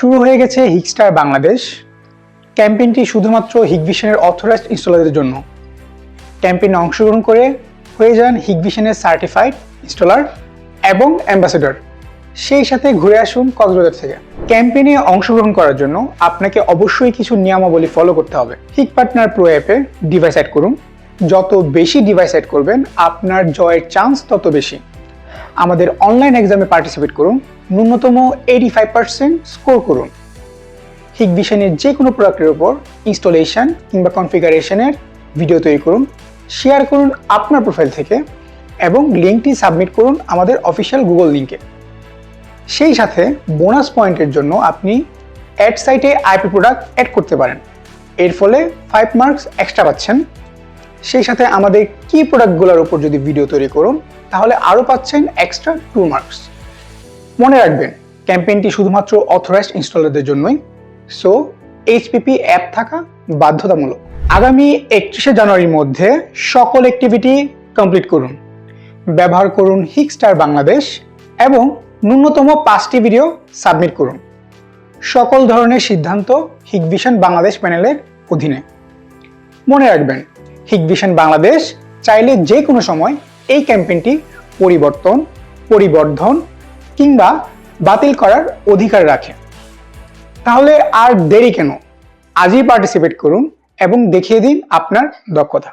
শুরু হয়ে গেছে হিগস্টার বাংলাদেশ। ক্যাম্পেইনটি শুধুমাত্র হিগভিশনের অথরাইজড ইনস্টলারদের জন্য। ক্যাম্পেইনে অংশগ্রহণ করে হয়ে যান হিগভিশনের সার্টিফাইড ইনস্টলার এবং অ্যাম্বাসেডর। সেই সাথে ঘুরে আসুন কক্সবাজার থেকে। ক্যাম্পেইনে অংশগ্রহণ করার জন্য আপনাকে অবশ্যই কিছু নিয়মাবলী ফলো করতে হবে। হিগ পার্টনার প্রো অ্যাপে ডিভাইস অ্যাড করুন। যত বেশি ডিভাইস অ্যাড করবেন আপনার জয়ের চান্স তত বেশি। আমাদের অনলাইন এক্সামে পার্টিসিপেট করুন, ন্যূনতম 85% স্কোর করুন। হিগভিশনের যে কোনো প্রোডাক্টের উপর ইনস্টলেশন কিংবা কনফিগারেশনের ভিডিও তৈরি করুন, শেয়ার করুন আপনার প্রোফাইল থেকে এবং লিঙ্কটি সাবমিট করুন আমাদের অফিসিয়াল গুগল লিঙ্কে। সেই সাথে বোনাস পয়েন্টের জন্য আপনি অ্যাড সাইটে আইপি প্রোডাক্ট অ্যাড করতে পারেন। এর ফলে 5 মার্কস এক্সট্রা পাচ্ছেন। সেই সাথে আমাদের কি প্রোডাক্টগুলোর উপর যদি ভিডিও তৈরি করুন তাহলে আরও পাচ্ছেন এক্সট্রা 2 মার্কস। মনে রাখবেন, ক্যাম্পেইনটি শুধুমাত্র অথরাইজড ইনস্টলারদের জন্যই, সো এইচপিপি অ্যাপ থাকা বাধ্যতামূলক। আগামী 31শে জানুয়ারির মধ্যে সকল অ্যাক্টিভিটি কমপ্লিট করুন। ব্যবহার করুন হিগস্টার বাংলাদেশ এবং ন্যূনতম 5টি ভিডিও সাবমিট করুন। সকল ধরনের সিদ্ধান্ত হিগভিশন বাংলাদেশ প্যানেলের অধীনে। মনে রাখবেন, হিগভিশন বাংলাদেশ চাইলে যে কোনো সময় এই ক্যাম্পেইনটি পরিবর্ধন কিংবা বাতিল করার অধিকার রাখে। তাহলে আর দেরি কেন? আজই পার্টিসিপেট করুন এবং দেখিয়ে দিন আপনার দক্ষতা।